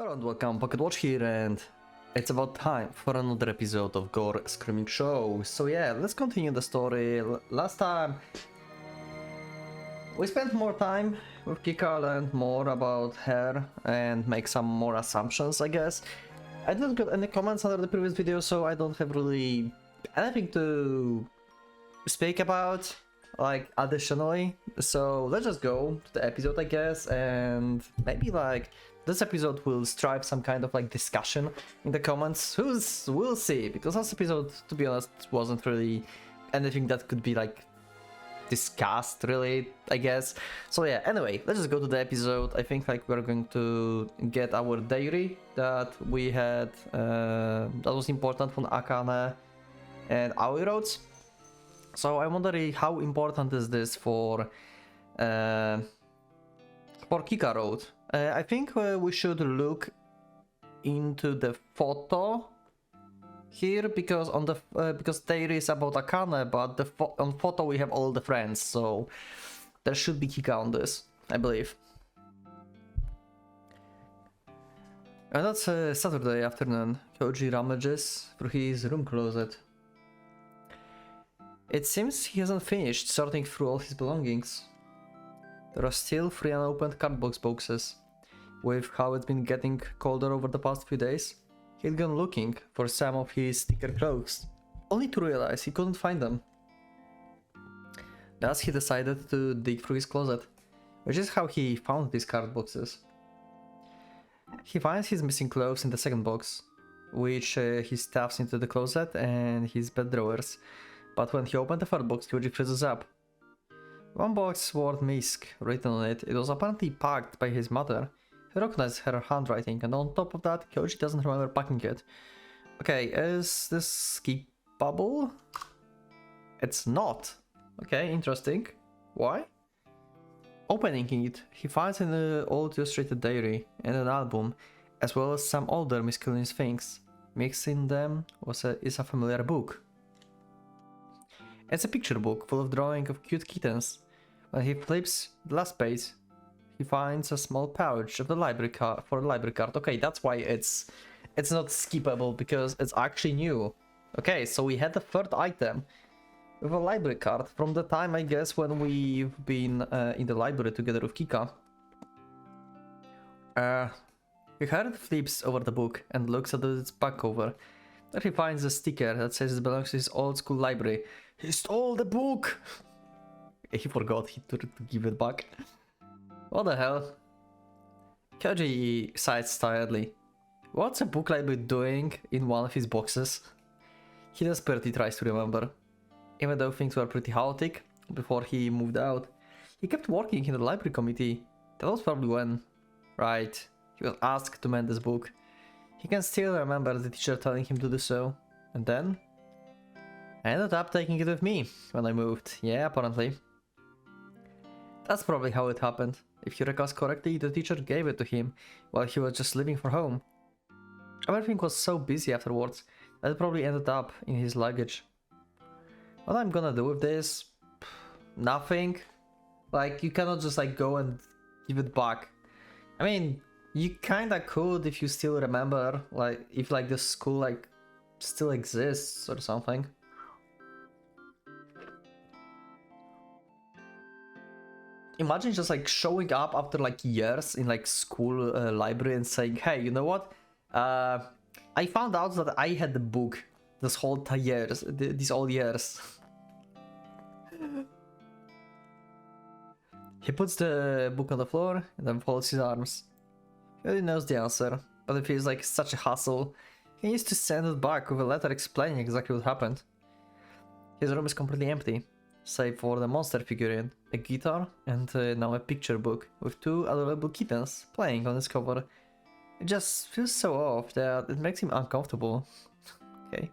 Hello and welcome, PocketWatch here, and it's about time for another episode of Gore Screaming Show. So yeah, let's continue the story. Last time we spent more time with Kika, learned more about her and make some more assumptions, I guess. I didn't get any comments under the previous video, so I don't have really anything to speak about, like, additionally. So let's just go to the episode, I guess, and maybe like this episode will strive some kind of like discussion in the comments. We'll see, because last episode, to be honest, wasn't really anything that could be like discussed, really, I guess. So yeah, anyway, let's just go to the episode. I think like we're going to get our diary that we had, that was important from Akane and Aoi roads. So I'm wondering how important is this for Kika Road. I think we should look into the photo here, because on the because there is about Akane, but on photo we have all the friends, so there should be Kika on this, I believe. And that's Saturday afternoon. Koji rummages through his room closet. It seems he hasn't finished sorting through all his belongings. There are still 3 unopened cardboard boxes. With how it's been getting colder over the past few days, he'd gone looking for some of his thicker clothes, only to realize he couldn't find them. Thus he decided to dig through his closet, which is how he found these card boxes. He finds his missing clothes in the second box, which he stuffs into the closet and his bed drawers, but when he opened the third box, Kyoji freezes up. One box word Misk written on it. It was apparently packed by his mother. He recognized her handwriting, and on top of that, Kyoji doesn't remember packing it. Okay, is this skippable? It's not. Okay, interesting. Why? Opening it, he finds an old illustrated diary and an album, as well as some older miscellaneous things. Mixing them is a familiar book. It's a picture book full of drawing of cute kittens. When he flips the last page, he finds a small pouch of the library card for a library card. Okay, that's why it's not skippable, because it's actually new. Okay, so we had the third item with a library card from the time, I guess, when we've been in the library together with Kika. He flips over the book and looks at its back cover. There he finds a sticker that says it belongs to his old school library. He stole the book! He forgot to give it back. What the hell? Kyoji sighs tiredly. What's a book library doing in one of his boxes? He desperately tries to remember. Even though things were pretty chaotic before he moved out, he kept working in the library committee. That was probably when, right, he was asked to mend this book. He can still remember the teacher telling him to do so. And then I ended up taking it with me when I moved. Yeah, apparently. That's probably how it happened. If he recalls correctly, the teacher gave it to him while he was just leaving for home. Everything was so busy afterwards that it probably ended up in his luggage. What I'm gonna do with this? Nothing. Like, you cannot just like go and give it back. I mean, you kinda could if you still remember, like, if like the school like still exists or something. Imagine just like showing up after like years in like school library and saying, hey, you know what? I found out that I had the book this whole years, these all years. He puts the book on the floor and then folds his arms. He already knows the answer, but it feels like such a hassle. He needs to send it back with a letter explaining exactly what happened. His room is completely empty, save for the monster figurine, a guitar, and now a picture book with 2 adorable kittens playing on its cover. It just feels so off that it makes him uncomfortable. Okay.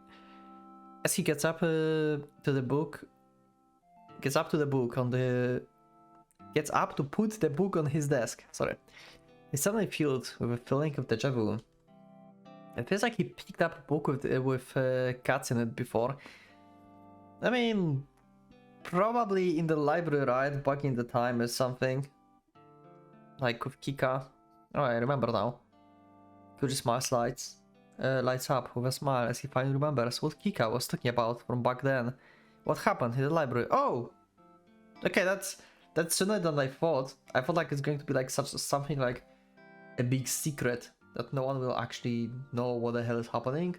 As he gets up to put the book on his desk. Sorry. He's suddenly filled with a feeling of deja vu. It feels like he picked up a book with cats in it before. I mean, probably in the library, right? Back in the time or something. Like with Kika. Oh, I remember now. Koji smiles lights up with a smile as he finally remembers what Kika was talking about from back then. What happened in the library? Oh! Okay, that's sooner than I thought. I thought like it's going to be like something like a big secret that no one will actually know what the hell is happening.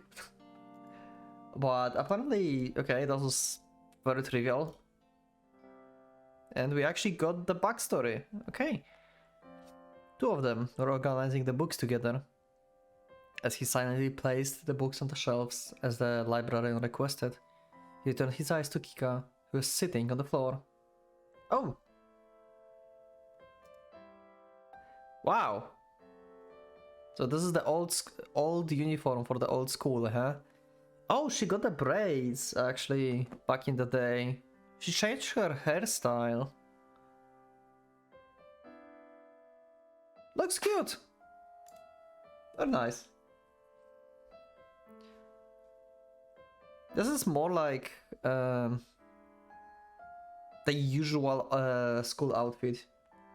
But apparently, okay, that was very trivial. And we actually got the backstory. Okay. Two of them were organizing the books together. As he silently placed the books on the shelves as the librarian requested, he turned his eyes to Kika, who was sitting on the floor. Oh! Wow! So this is the old uniform for the old school, huh? Oh, she got the braids, actually, back in the day. She changed her hairstyle. Looks cute! Very nice. This is more like the usual school outfit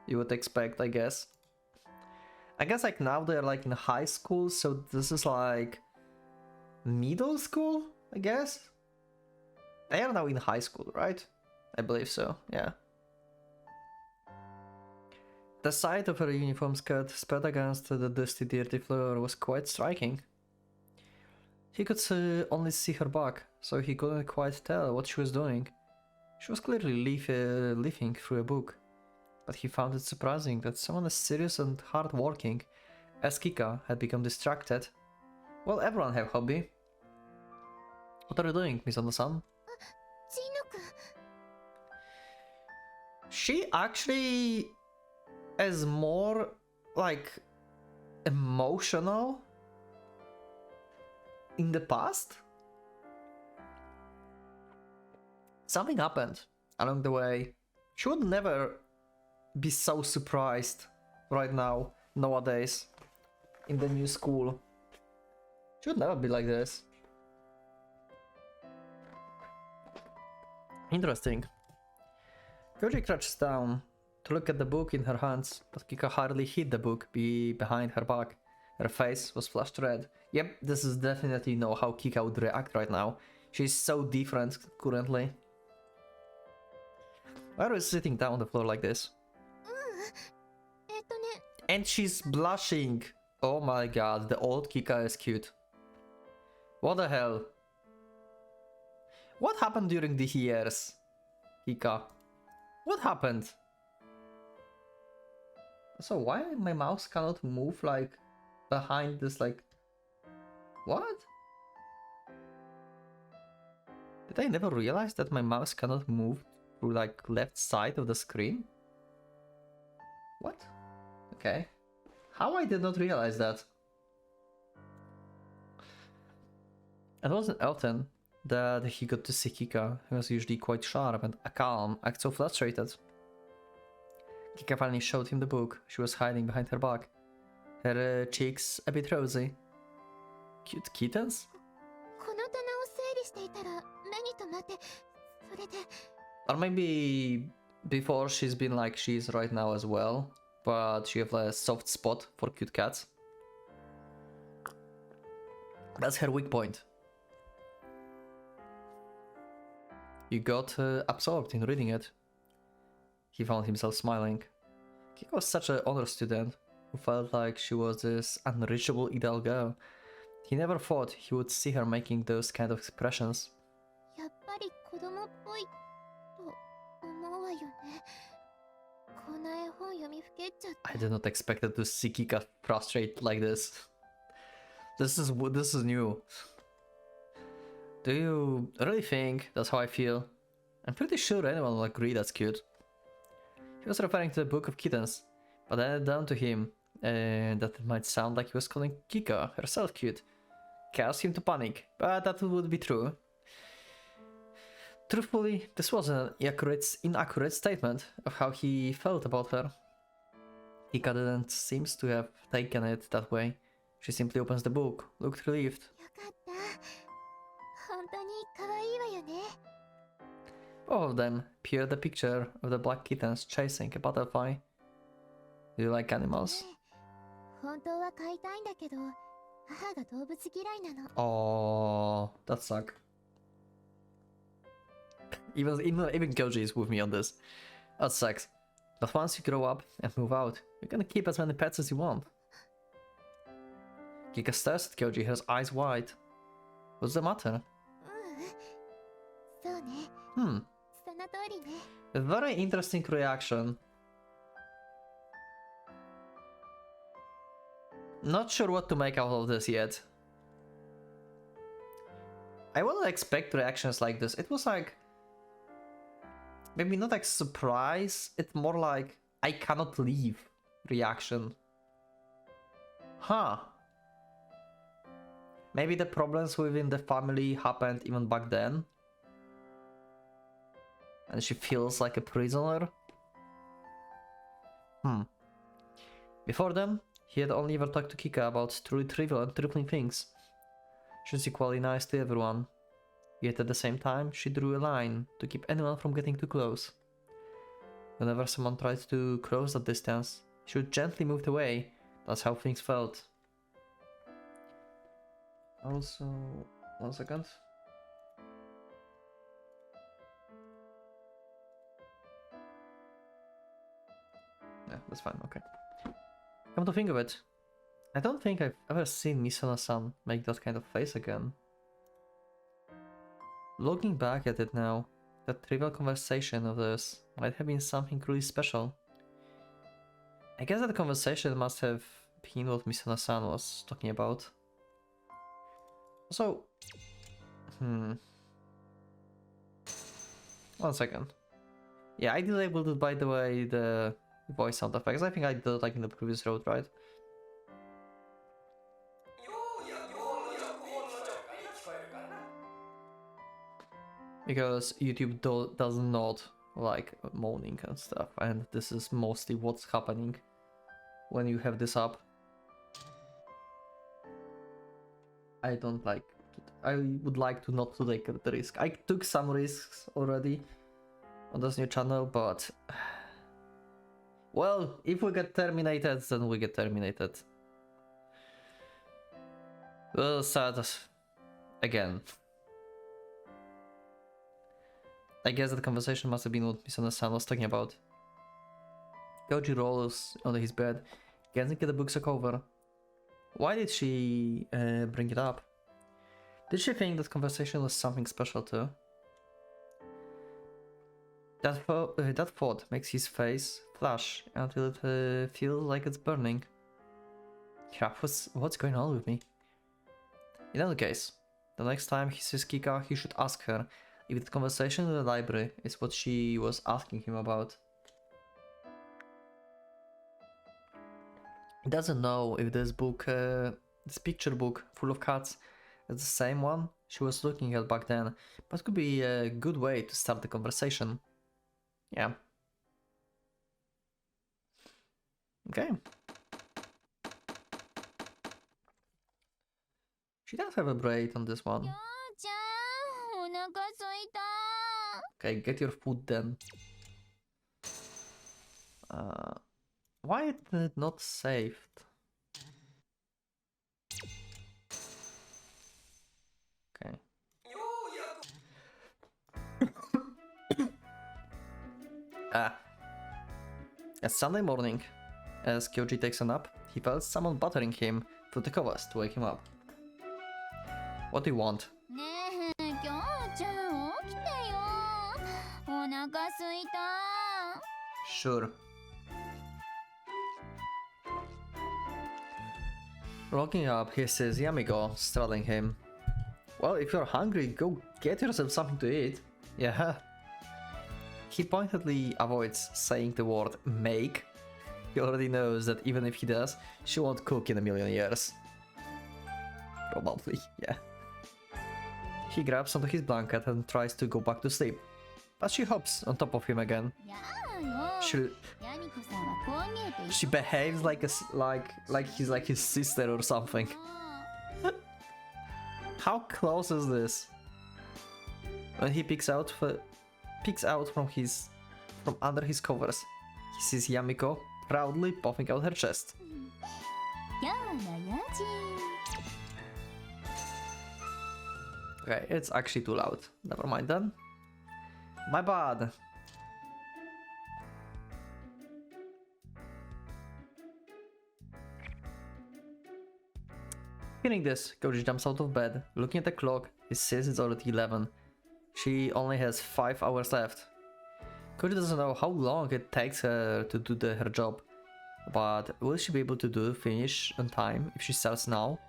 you would expect, I guess. I guess like now they're like in high school, so this is like middle school, I guess? They are now in high school, right? I believe so, yeah. The sight of her uniform skirt spread against the dusty, dirty floor was quite striking. He could only see her back, so he couldn't quite tell what she was doing. She was clearly leafing through a book, but he found it surprising that someone as serious and hard-working as Kika had become distracted. Well, everyone have hobby. What are you doing, Miss Ono-san? She actually is more like emotional in the past. Something happened along the way. She would never be so surprised right now, nowadays, in the new school. She would never be like this. Interesting. Koji crouches down to look at the book in her hands, but Kika hardly hid the book behind her back. Her face was flushed red. Yep, this is definitely not how Kika would react right now. She's so different currently. Why are you sitting down on the floor like this? And she's blushing. Oh my god, the old Kika is cute. What the hell? What happened during the years, Kika? What happened? So why my mouse cannot move like behind this, like, what? Did I never realize that my mouse cannot move through like left side of the screen? What? Okay. How I did not realize that? It wasn't often that he got to see Kika, who was usually quite sharp and calm, act so frustrated. Kika finally showed him the book. She was hiding behind her back, her cheeks a bit rosy. Cute kittens? Or maybe before she's been like she is right now as well, but she have a soft spot for cute cats. That's her weak point. You got absorbed in reading it. He found himself smiling. Kika was such an honor student who felt like she was this unreachable ideal girl. He never thought he would see her making those kind of expressions. I did not expect to see Kika frustrated like this. This is new. Do you really think that's how I feel? I'm pretty sure anyone will agree that's cute. He was referring to the Book of Kittens, but then it dawned to him that it might sound like he was calling Kika herself cute. Caused him to panic, but that would be true. Truthfully, this was an inaccurate statement of how he felt about her. Kika didn't seem to have taken it that way. She simply opens the book, looked relieved. Both of them peered the picture of the black kittens chasing a butterfly. Do you like animals? Oh, that sucks. Even Koji is with me on this. That sucks. But once you grow up and move out, you're gonna keep as many pets as you want. Kika stares at Koji, her eyes wide. What's the matter? A very interesting reaction. Not sure what to make out of this yet. I wouldn't expect reactions like this. It was like... maybe not like surprise, it's more like I cannot leave reaction. Huh. Maybe the problems within the family happened even back then. And she feels like a prisoner. Before then, he had only ever talked to Kika about truly trivial and trifling things. She's equally nice to everyone. Yet at the same time, she drew a line to keep anyone from getting too close. Whenever someone tried to cross that distance, she would gently move away. That's how things felt. Also, 1 second. Yeah, that's fine, okay. Come to think of it, I don't think I've ever seen Misuna-san make that kind of face again. Looking back at it now, that trivial conversation of theirs might have been something really special. I guess that the conversation must have been what Misuna-san was talking about. Also... 1 second. Yeah, I disabled it, by the way, the voice sound effects. I think I did it like in the previous road, right? Because YouTube does not like moaning and stuff, and this is mostly what's happening when you have this up. I don't like... I would like to not to take the risk. I took some risks already on this new channel, but... well, if we get terminated, then we get terminated. Well, sad. Again. I guess that the conversation must have been what Misuna-san was talking about. Koji rolls under his bed, gazing at the bookstore cover. Why did she bring it up? Did she think that conversation was something special too? That thought makes his face flash until it feels like it's burning. Yeah, what's going on with me? In any case, the next time he sees Kika, he should ask her if the conversation in the library is what she was asking him about. He doesn't know if this book, this picture book full of cats, is the same one she was looking at back then, but could be a good way to start the conversation. Yeah. Okay. She does have a braid on this one. Okay, get your food then. Why is it not saved? Okay. It's Sunday morning. As Kyoji takes a nap, he felt someone battering him through the covers to wake him up. What do you want? Sure. Looking up, he sees Yamiko straddling him. Well, if you're hungry, go get yourself something to eat. Yeah. He pointedly avoids saying the word make. He already knows that even if he does, she won't cook in a million years. Probably, yeah. He grabs onto his blanket and tries to go back to sleep, but she hops on top of him again. She behaves like he's like his sister or something. How close is this? When he peeks out from under his covers, he sees Yamiko proudly puffing out her chest. Okay, it's actually too loud. Never mind then. My bad. Hearing this, Koji jumps out of bed. Looking at the clock, he says it's already 11. She only has 5 hours left. Koji doesn't know how long it takes her to do her job. But will she be able to finish on time if she starts now?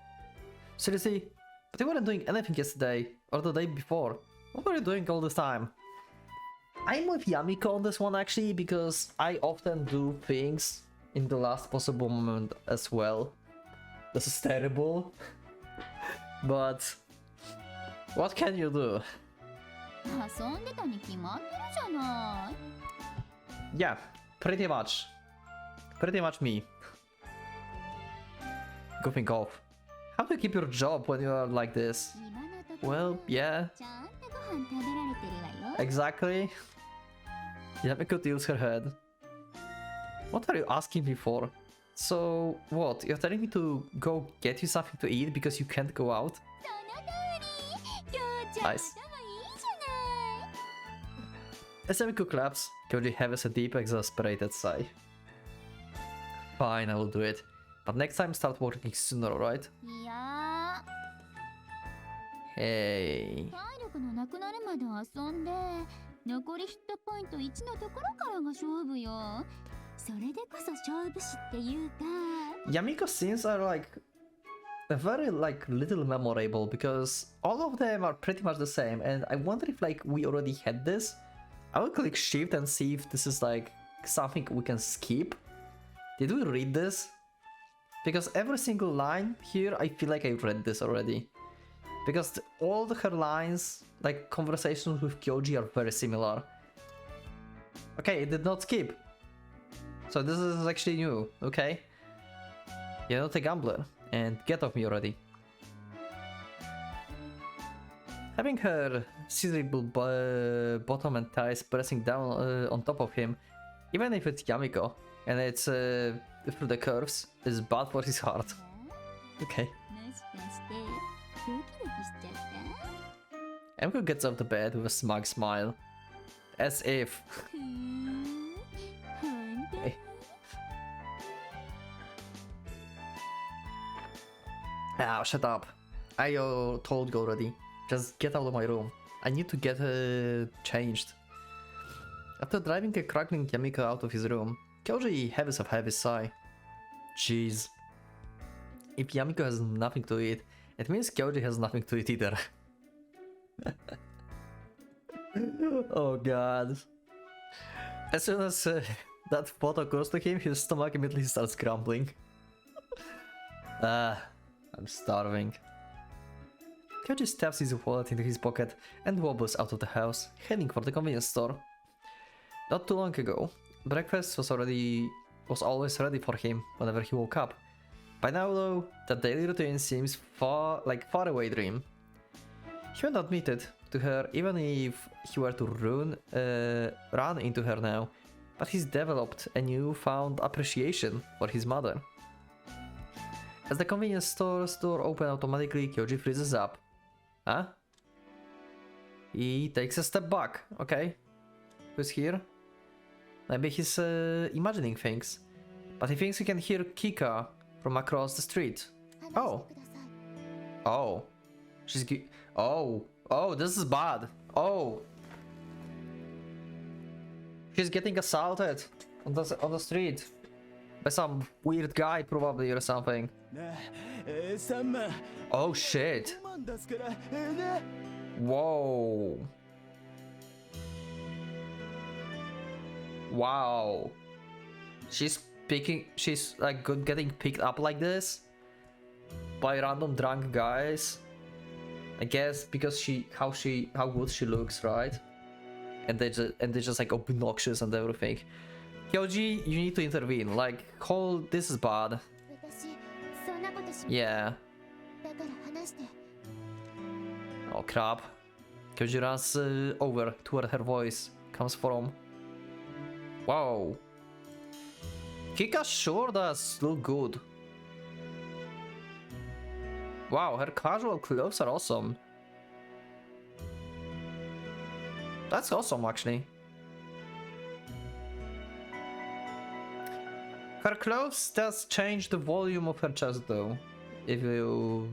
Seriously? But you weren't doing anything yesterday or the day before. What were you doing all this time? I'm with Yamiko on this one actually, because I often do things in the last possible moment as well. This is terrible. But what can you do? Yeah, pretty much. Pretty much me. Goofing off. How do you keep your job when you are like this? Well, yeah. Exactly. Yamiko tilts her head. What are you asking me for? So, what? You're telling me to go get you something to eat because you can't go out? Nice. As Yamiko claps, Koji heaves a deep, exasperated sigh. Fine, I will do it. But next time start working sooner, alright? Hey. Yamiko's scenes are like very little memorable because all of them are pretty much the same, and I wonder if like we already had this. I will click shift and see if this is like something we can skip. Did we read this? Because every single line here, I feel like I read this already. Because all her lines, like conversations with Kyoji, are very similar. Okay, it did not skip. So this is actually new, okay? You're not a gambler, and get off me already. Having her scissorial bottom and thighs pressing down on top of him, even if it's Yamiko, and it's through the curves, is bad for his heart. Okay. Yamiko gets off the bed with a smug smile. As if. Okay. Ah, shut up. I told you already. Just get out of my room. I need to get changed. After driving a crackling Yamiko out of his room, Kyoji heaves a heavy sigh. Jeez. If Yamiko has nothing to eat, it means Kyoji has nothing to eat either. Oh god. As soon as that thought occurs to him, his stomach immediately starts grumbling. I'm starving. Kyoji stuffs his wallet into his pocket and wobbles out of the house, heading for the convenience store. Not too long ago, breakfast was always ready for him whenever he woke up. By now though, the daily routine seems far away dream. He won't admit it to her even if he were to run into her now, but he's developed a newfound appreciation for his mother. As the convenience store's door opens automatically, Kyoji freezes up. Huh? He takes a step back. Okay. Who's here? Maybe he's imagining things. But he thinks he can hear Kika from across the street. Oh. Oh. Oh, this is bad. Oh. She's getting assaulted on the street. By some weird guy probably or something. Oh shit. Whoa. Wow. She's like getting picked up like this by random drunk guys. I guess because how good she looks, right? And they're just like obnoxious and everything. Kyoji, you need to intervene. Like, this is bad. Yeah. Oh crap. Kyoji runs over to where her voice comes from. Wow. Kika sure does look good. Wow, her casual clothes are awesome. That's awesome, actually. Her clothes does change the volume of her chest, though. If you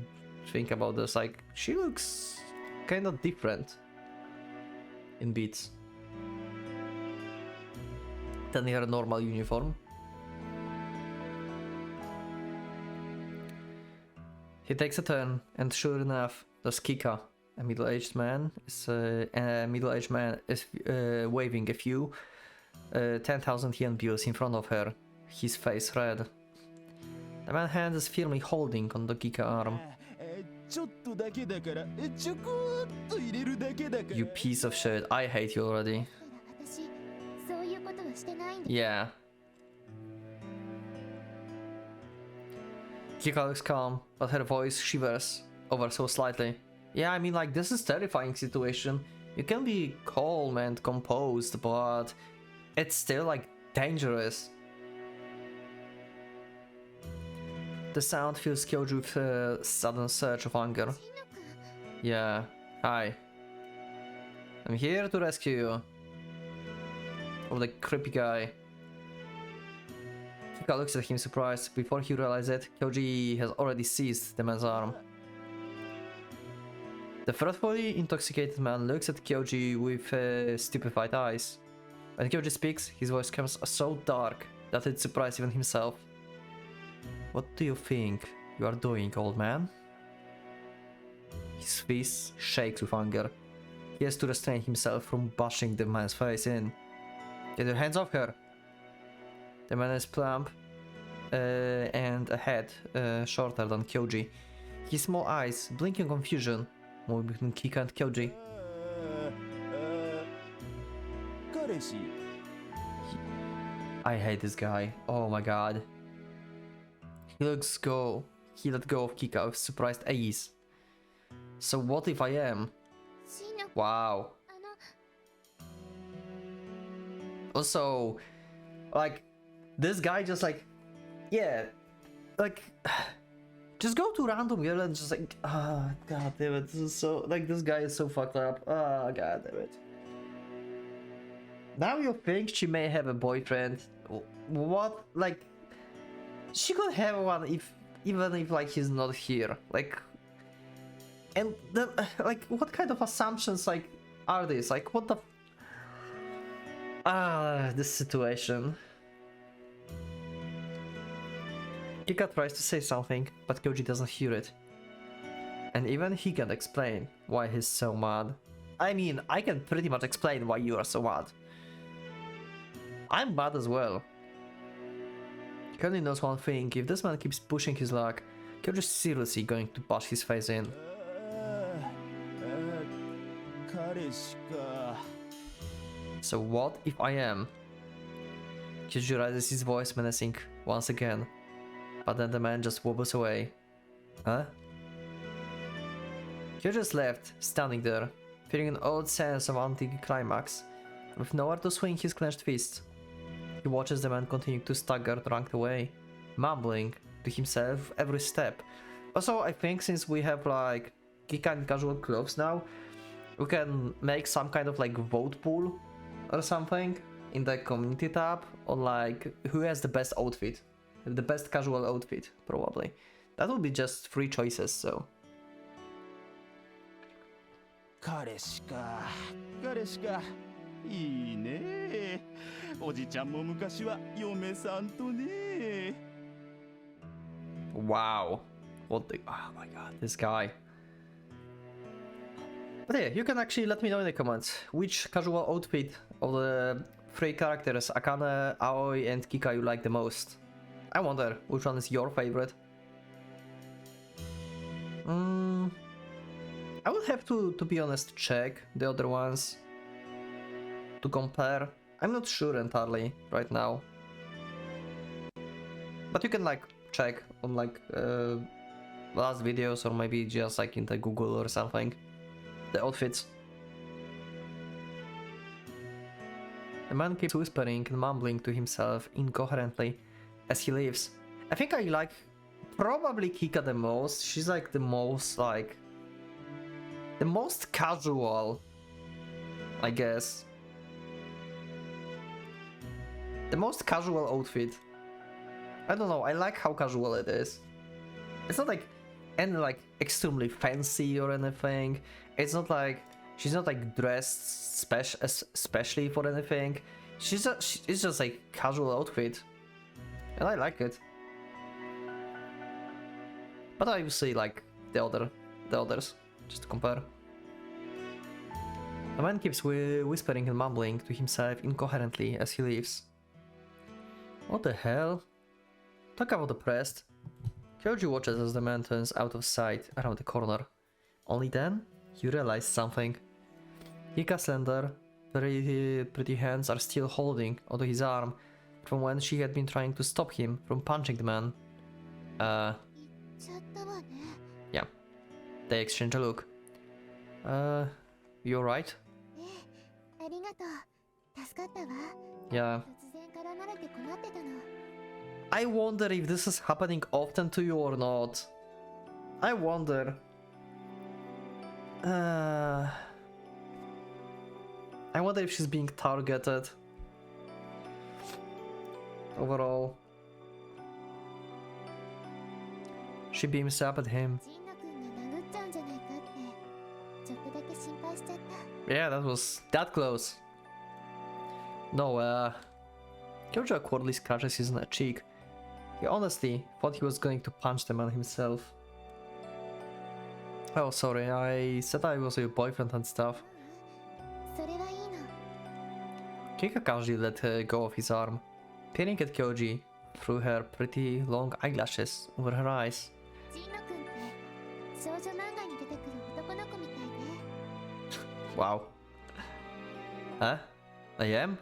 think about this, like, she looks kind of different in bits than her normal uniform. He takes a turn, and sure enough, there's Kika. A middle-aged man is waving a few 10,000 yen bills in front of her. His face red. The man's hand is firmly holding on the Kika arm. You piece of shit! I hate you already. Yeah. Kika looks calm, but her voice shivers over so slightly. Yeah, I mean, like, this is a terrifying situation. You can be calm and composed, but it's still, like, dangerous. The sound fills Kyoji with a sudden surge of anger. Yeah, hi. I'm here to rescue you. Of the creepy guy. Kika looks at him surprised. Before he realizes it, Kyoji has already seized the man's arm. The thoroughly intoxicated man looks at Kyoji with stupefied eyes. When Kyoji speaks, his voice comes so dark that it surprises even himself. What do you think you are doing, old man? His fist shakes with anger. He has to restrain himself from bashing the man's face in. Get your hands off her! The man is plump and a head shorter than Kyoji. His small eyes blink in confusion, moving between Kika and Kyoji. I hate this guy. Oh my god. He let go of Kika with surprised ease. So what if I am? Wow. Also, like, this guy just like, yeah, like, just go to random girl and just like, god damn it, this is so, like, this guy is so fucked up. God damn it. Now you think she may have a boyfriend? What, like, she could have one even if like he's not here, like, and then like, what kind of assumptions like are these? Like, what the this situation. Kika tries to say something, but Kyoji doesn't hear it. And even he can't explain why he's so mad. I mean, I can pretty much explain why you are so mad. I'm mad as well. He only knows one thing: if this man keeps pushing his luck, Kyoji's seriously going to bash his face in. So what if I am? Kyoji raises his voice menacing once again, but then the man just wobbles away. Huh? Kyoji's left, standing there, feeling an odd sense of anticlimax, with nowhere to swing his clenched fist. He watches the man continue to stagger drunk away, mumbling to himself every step. Also, I think since we have like Kika and casual clothes now, we can make some kind of like vote pool or something in the community tab on like who has the best outfit, the best casual outfit probably. That would be just 3 choices, so. 彼氏かいいねおじちゃんも昔は嫁さんとね Wow. What the, oh my god, this guy. But yeah, you can actually let me know in the comments which casual outfit of the 3 characters, Akane, Aoi and Kika, you like the most. I wonder which one is your favorite. I would have to be honest, check the other ones to compare. I'm not sure entirely right now, but you can like check on like last videos or maybe just like in the Google or something the outfits. The man keeps whispering and mumbling to himself incoherently as he leaves. I think I like probably Kika the most. She's like the most casual I guess. The most casual outfit. I don't know, I like how casual it is. It's not like any like extremely fancy or anything. It's not like she's not like dressed especially for anything. It's just like casual outfit, and I like it. But I would say like the others, just to compare. The man keeps whispering and mumbling to himself incoherently as he leaves. What the hell? Talk about depressed. Kyoji watches as the man turns out of sight around the corner. Only then, he realizes something. Kika's slender, very pretty hands are still holding onto his arm from when she had been trying to stop him from punching the man. Yeah. They exchange a look. You alright? Yeah. I wonder if this is happening often to you or not. I wonder. I wonder if she's being targeted. Overall. She beams up at him. Yeah, that was that close. No, Kyoji awkwardly scratches his cheek. He honestly thought he was going to punch the man himself. Oh, sorry, I said I was your boyfriend and stuff. Kika casually let go of his arm, peering at Kyoji through her pretty long eyelashes over her eyes. Wow. Huh? I am?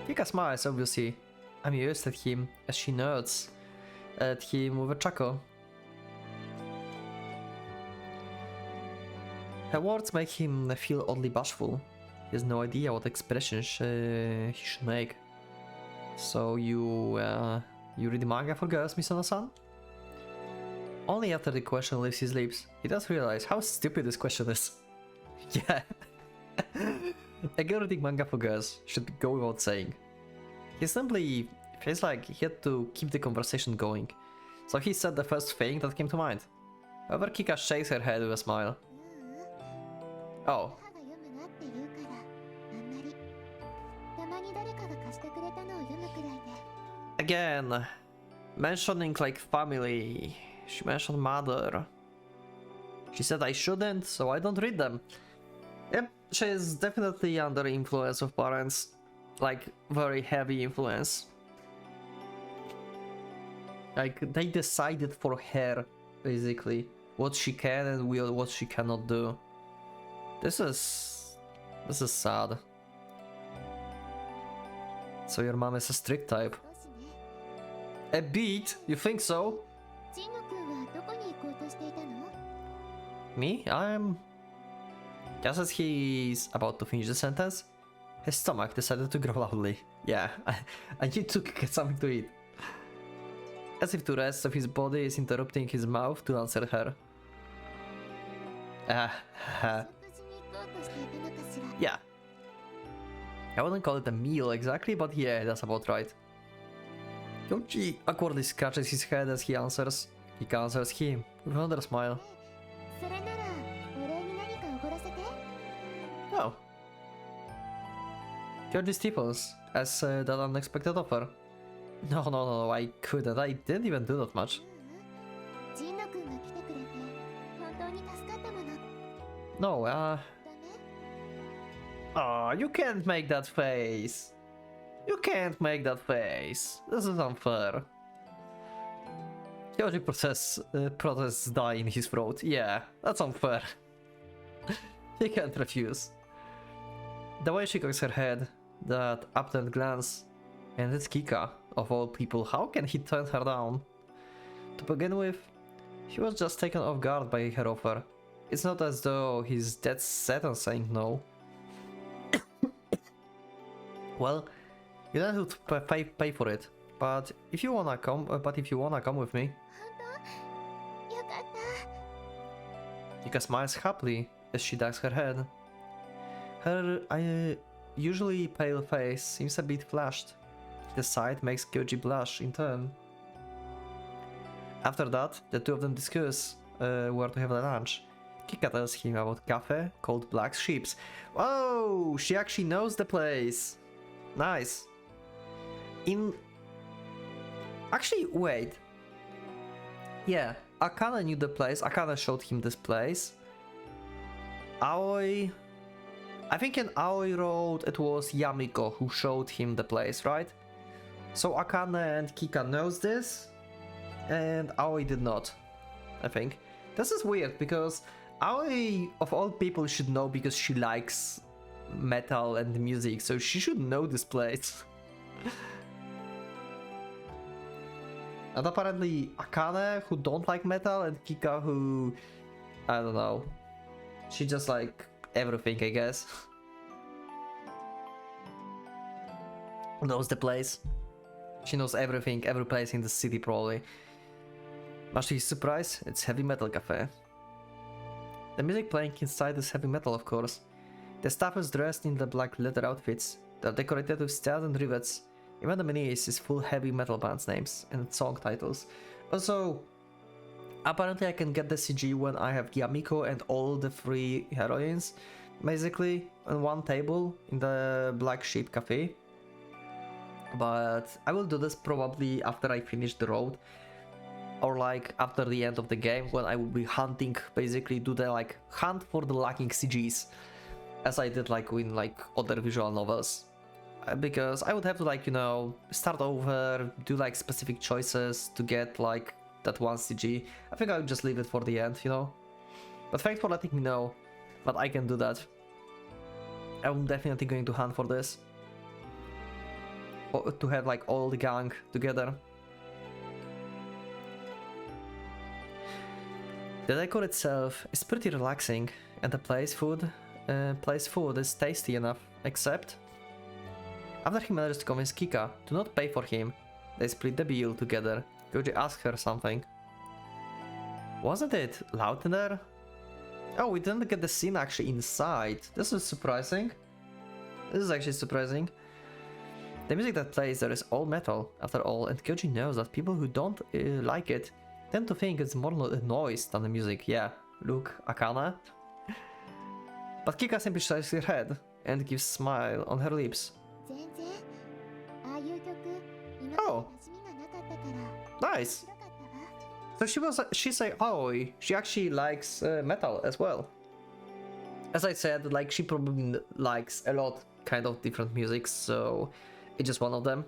Kika smiles, obviously amused at him as she nods at him with a chuckle. Her words make him feel oddly bashful. He has no idea what expressions he should make. So you read manga for girls, Misono-san? Only after the question leaves his lips, he does realize how stupid this question is. Yeah. A girl reading manga for girls should go without saying. He simply feels like he had to keep the conversation going, so he said the first thing that came to mind. However, Kika shakes her head with a smile. Oh. Again, mentioning like family. She mentioned mother. She said I shouldn't, so I don't read them. Yep, she is definitely under influence of parents. Like, very heavy influence. Like, they decided for her, basically, what she can and what she cannot do. This is sad. So your mom is a strict type. A bit? You think so? Me? Just as he's about to finish the sentence, his stomach decided to grow loudly. Yeah, I need to get something to eat. As if the rest of his body is interrupting his mouth to answer her. Yeah. I wouldn't call it a meal exactly, but yeah, that's about right. Kyoji awkwardly scratches his head as he answers. Kika answers him with another smile. Oh. Kyoji stiffens as that unexpected offer. No, I couldn't. I didn't even do that much. No, oh, you can't make that face. You can't make that face. This is unfair. Kyoji protests die in his throat. Yeah, that's unfair. He can't refuse. The way she cocks her head, that upturned glance, and it's Kika, of all people, how can he turn her down? To begin with, he was just taken off guard by her offer. It's not as though he's dead set on saying no. Well, you don't have to pay for it, but if you wanna come with me. Kika smiles happily as she ducks her head. Her usually pale face seems a bit flushed. The sight makes Kyoji blush in turn. After that, the two of them discuss where to have lunch. Kika tells him about cafe called Black Sheep's. Oh, she actually knows the place. Nice. Actually, wait. Yeah, Akane knew the place. Akane showed him this place. Aoi... I think in Aoi Road it was Yamiko who showed him the place, right? So Akane and Kika knows this, and Aoi did not, I think. This is weird, because Aoi, of all people, should know because she likes metal and music, so she should know this place. And apparently Akane, who don't like metal, and Kika, who... I don't know. She just like everything, I guess. Knows the place. She knows everything, every place in the city probably. Much to his surprise, it's heavy metal cafe. The music playing inside is heavy metal, of course. The staff is dressed in the black leather outfits. They're decorated with stairs and rivets. Even the menus is full heavy metal bands names and song titles. Also, apparently I can get the CG when I have Yamiko and all the three heroines, basically, on one table in the Black Sheep Cafe. But I will do this probably after I finish the road, or like after the end of the game, when I will be hunting, basically do the like hunt for the lacking CGs, as I did like in like other visual novels. Because I would have to like, you know, start over, do like specific choices to get like that one CG. I think I would just leave it for the end, you know. But thanks for letting me know that I can do that. I'm definitely going to hunt for this. Or to have like all the gang together. The decor itself is pretty relaxing, and the place food is tasty enough, except after he manages to convince Kika to not pay for him, they split the bill together. Kyoji asks her something. Wasn't it loud in there? Oh, we didn't get the scene actually inside. This is surprising. This is actually surprising. The music that plays there is all metal, after all, and Kyoji knows that people who don't like it tend to think it's more noise than the music. Yeah, look, Akane. But Kika simply shakes her head and gives a smile on her lips. Oh, nice. So she's like, oh, she actually likes metal as well. As I said, like she probably likes a lot kind of different music, so it's just one of them.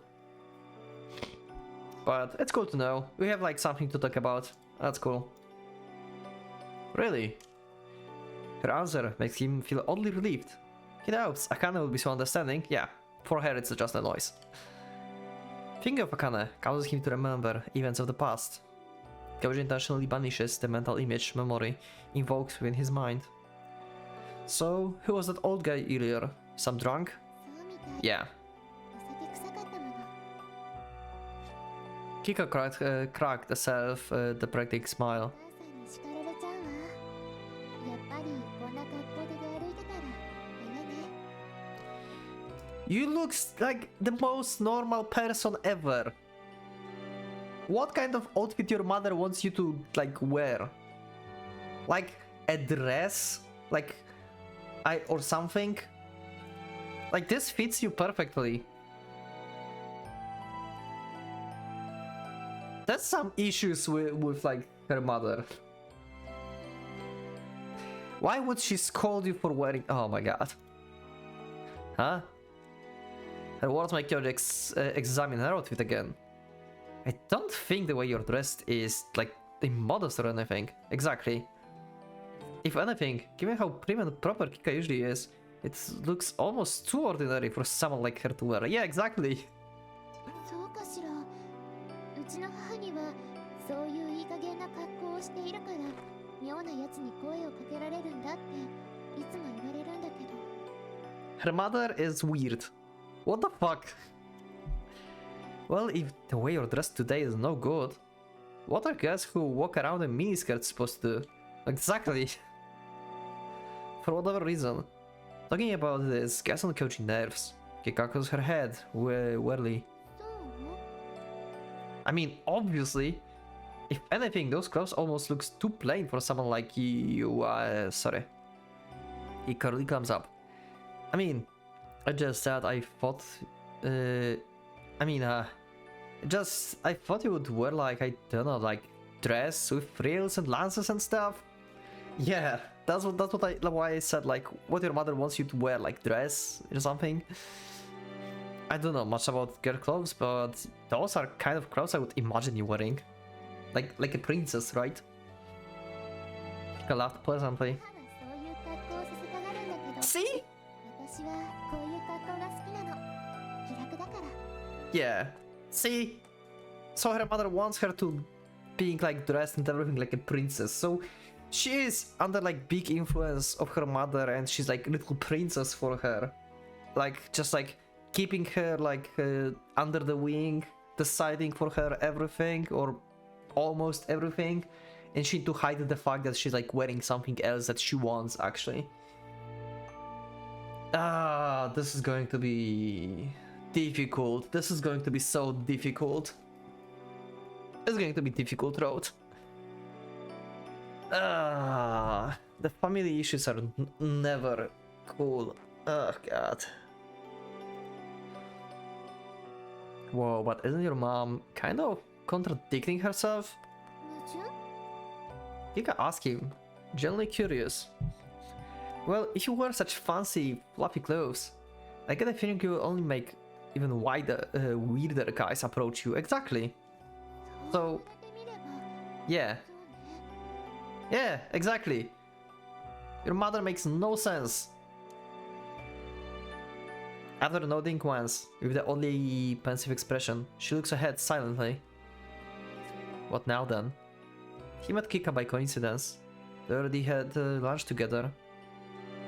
But it's cool to know. We have like something to talk about. That's cool. Really? Her answer makes him feel oddly relieved. He doubts Akane will be so understanding. Yeah, for her it's just a noise. Thinking of Akane causes him to remember events of the past. Kyoji intentionally banishes the mental image memory invoked within his mind. So, who was that old guy earlier? Some drunk? Yeah. Kika cracked a self-deprecating smile. You look like the most normal person ever. What kind of outfit your mother wants you to like wear? Like a dress? Like or something? Like this fits you perfectly. That's some issues with like her mother. Why would she scold you for wearing? Oh my god. Huh? Her words make you examine her outfit again. I don't think the way you're dressed is like immodest or anything. Exactly. If anything, given how prim and proper Kika usually is, it looks almost too ordinary for someone like her to wear. Yeah, exactly. Her mother is weird. What the fuck? Well, if the way you're dressed today is no good, what are girls who walk around in miniskirts supposed to do? Exactly. For whatever reason. Talking about this gets on Kochi nerves. Kika cocks her head wearily. I mean, obviously, if anything, those clothes almost looks too plain for someone like you. Sorry. He currently comes up. I mean, I just said I thought. I thought you would wear like, I don't know, like dress with frills and lances and stuff. Yeah, that's why I said like what your mother wants you to wear, like dress or something. I don't know much about girl clothes, but those are kind of clothes I would imagine you wearing, like a princess, right? I laughed pleasantly. See? Yeah. See? So her mother wants her to being like dressed and everything like a princess. So she is under like big influence of her mother, and she's like little princess for her. Like just like keeping her like under the wing, deciding for her everything or almost everything, and she to hide the fact that she's like wearing something else that she wants actually. This is going to be difficult. This is going to be so difficult. It's going to be difficult road. The family issues are never cool. Oh god. Whoa, but isn't your mom kind of contradicting herself? Kika asked him, genuinely curious. Well, if you wear such fancy, fluffy clothes, I get a feeling you will only make even weirder guys approach you. Exactly. So, yeah. Yeah, exactly. Your mother makes no sense. After nodding once, with the oddly pensive expression, she looks ahead silently. What now then? He met Kika by coincidence. They already had lunch together.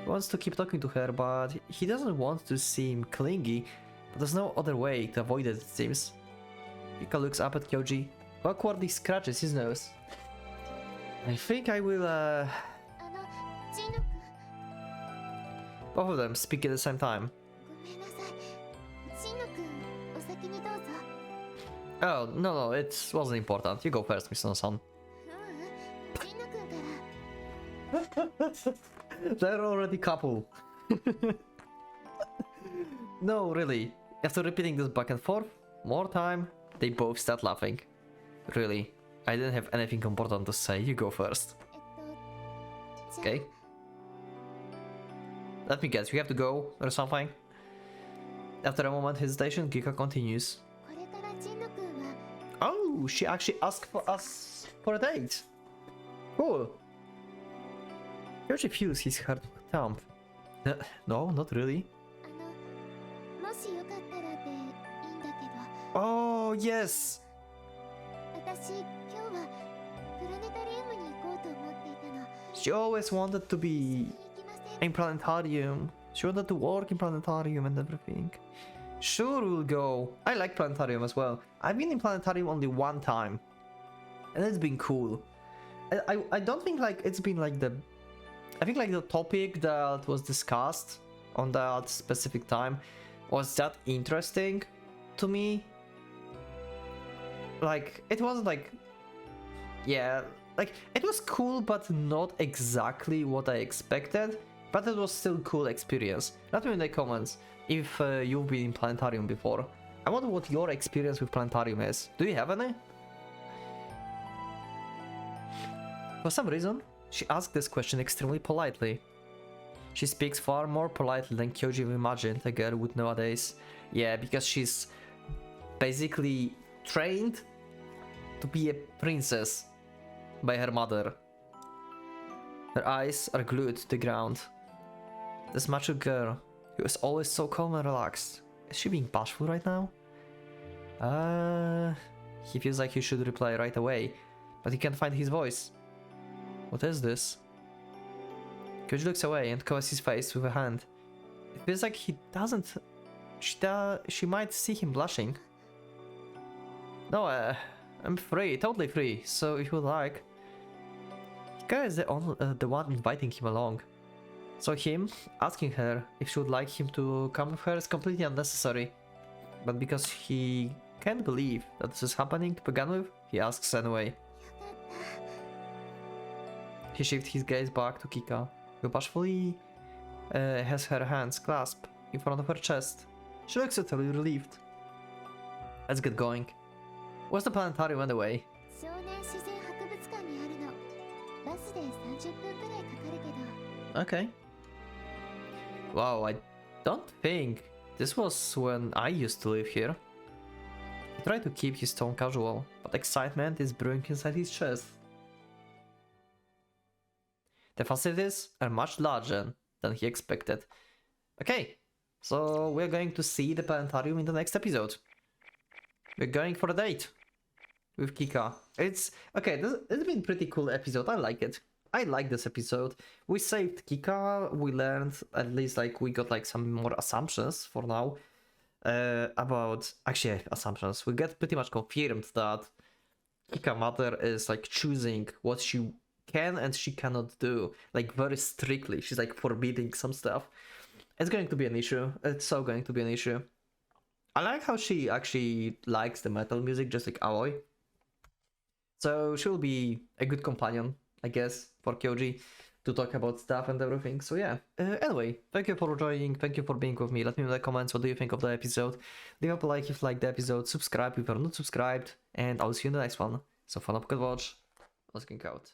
He wants to keep talking to her, but he doesn't want to seem clingy, but there's no other way to avoid it seems. Kika looks up at Kyoji, who awkwardly scratches his nose. I think I will, both of them speak at the same time. Oh, no, it wasn't important. You go first, Mr. Son. They're already couple. No, really. After repeating this back and forth, more time, they both start laughing. Really, I didn't have anything important to say. You go first. Okay. Let me guess, you have to go or something? After a moment hesitation, Kika continues. Oh, she actually asked for us for a date. Cool. Kyoji feels his heart thump. No, not really. Oh, yes! She always wanted to be in Planetarium. She wanted to work in Planetarium and everything. Sure, we'll go. I like Planetarium as well. I've been in Planetarium only one time, and it's been cool. I don't think like it's been like the... I think like the topic that was discussed on that specific time was that interesting to me. Like, it wasn't like... Yeah, like, it was cool, but not exactly what I expected. But it was still a cool experience. Let me know in the comments if you've been in Planetarium before. I wonder what your experience with Planetarium is. Do you have any? For some reason, she asked this question extremely politely. She speaks far more politely than Kyoji imagined a girl would nowadays. Yeah, because she's basically trained to be a princess by her mother. Her eyes are glued to the ground. This mature girl, who is always so calm and relaxed, is she being bashful right now? He feels like he should reply right away, but he can't find his voice. What is this? Kyoji looks away and covers his face with a hand. It feels like he doesn't... She might see him blushing. No, I'm free, totally free, so if you would like... Kika is the one inviting him along. So him asking her if she would like him to come with her is completely unnecessary. But because he can't believe that this is happening to begin with, he asks anyway. He shifts his gaze back to Kika, who bashfully has her hands clasped in front of her chest. She looks utterly relieved. Let's get going. Where's the planetarium anyway? 少年自然博物館にあるの。バスで30分くらいかかるけど。 Okay. Wow, I don't think this was when I used to live here. He tried to keep his tone casual, but excitement is brewing inside his chest. The facilities are much larger than he expected. Okay, so we're going to see the planetarium in the next episode. We're going for a date with Kika. It's okay, it's been a pretty cool episode. I like it. I like this episode. We saved Kika. We learned, at least like we got like some more assumptions for now about actually assumptions. We get pretty much confirmed that Kika mother is like choosing what she can and she cannot do, like very strictly. She's like forbidding some stuff. It's going to be an issue. It's so going to be an issue. I like how she actually likes the metal music, just like Aoi. So she'll be a good companion, I guess, for Kyoji to talk about stuff and everything. So yeah. Anyway, thank you for joining. Thank you for being with me. Let me know in the comments what do you think of the episode. Leave up a like if you like the episode. Subscribe if you're not subscribed. And I'll see you in the next one. So fun up, Pocket Watch. Let's get out.